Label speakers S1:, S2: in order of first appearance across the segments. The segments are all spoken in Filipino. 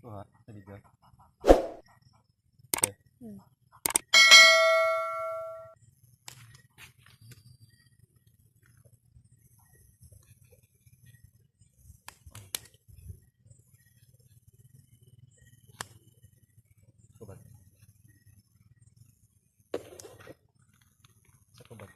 S1: Wah, tadi dah. Okay. Sobat. Sobat.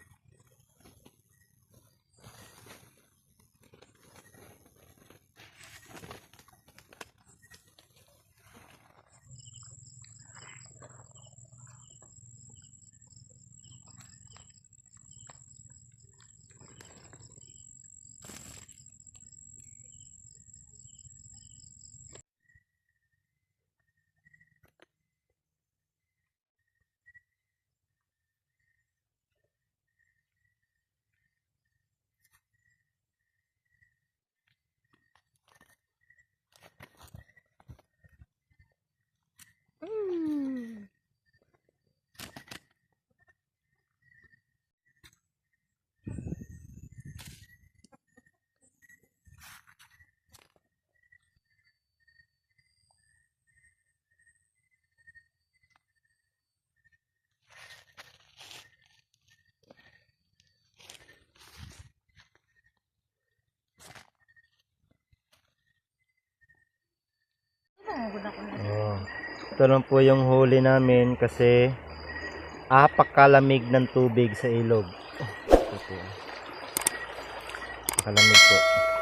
S1: Oh, ito lang po yung huli namin kasi apakalamig ng tubig sa ilog. Ito po. Kalamig po.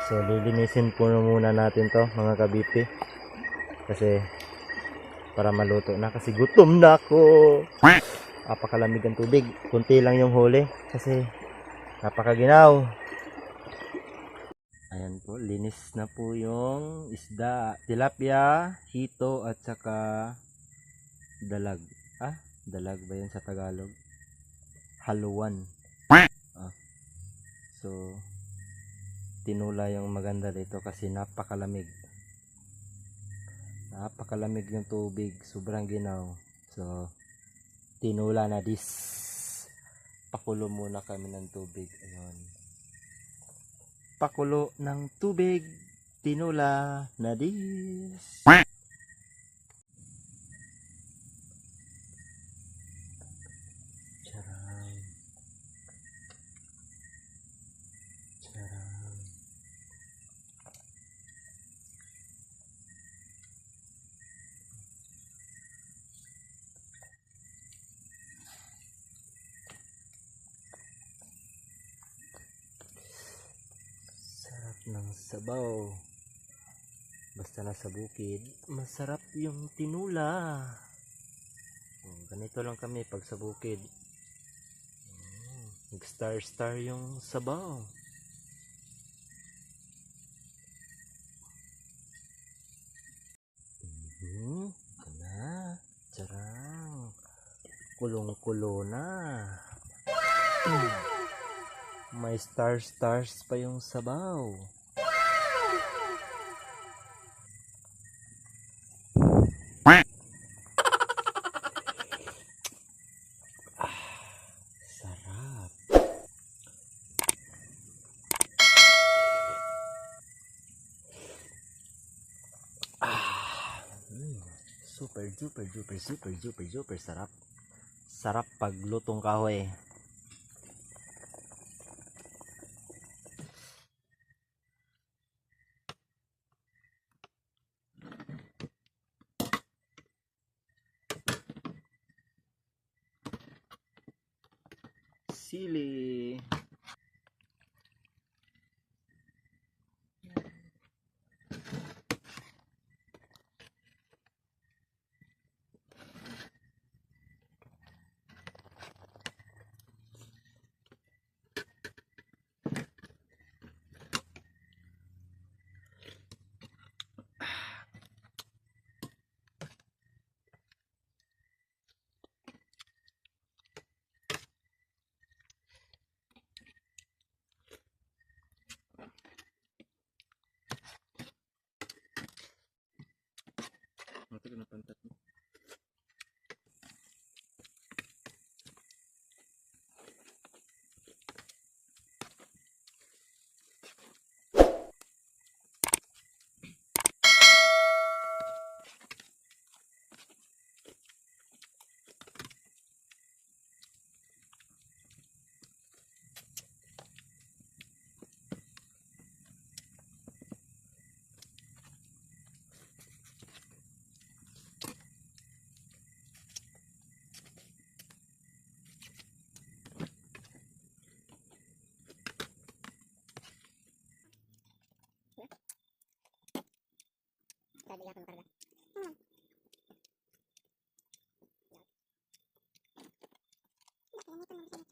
S1: So lilinisin po muna natin to mga kabipi. Kasi para maluto na kasi gutom na ako. Apakalamig ang tubig. Kunti lang yung huli kasi napakaginaw. Ayan po, linis na po yung isda. Tilapia, hito at saka dalag. Dalag ba yun sa Tagalog? Haluan. So, tinula yung maganda dito kasi napakalamig. Napakalamig yung tubig. Sobrang ginaw. So, tinula na this. Pakulo muna kami ng tubig. Ayun. Pakulo ng tubig. Tinula na this. Sarap ng sabaw. Basta nasa bukid, masarap yung tinula. Ganito lang kami pag sa bukid. Nag-star yung sabaw. Ito na. Charang. Kulong-kulo na. May stars pa yung sabaw. Sarap. Super sarap. Sarap pag lutong kahoy. Sili.
S2: kahit di ka makarga. Bakit ganito mo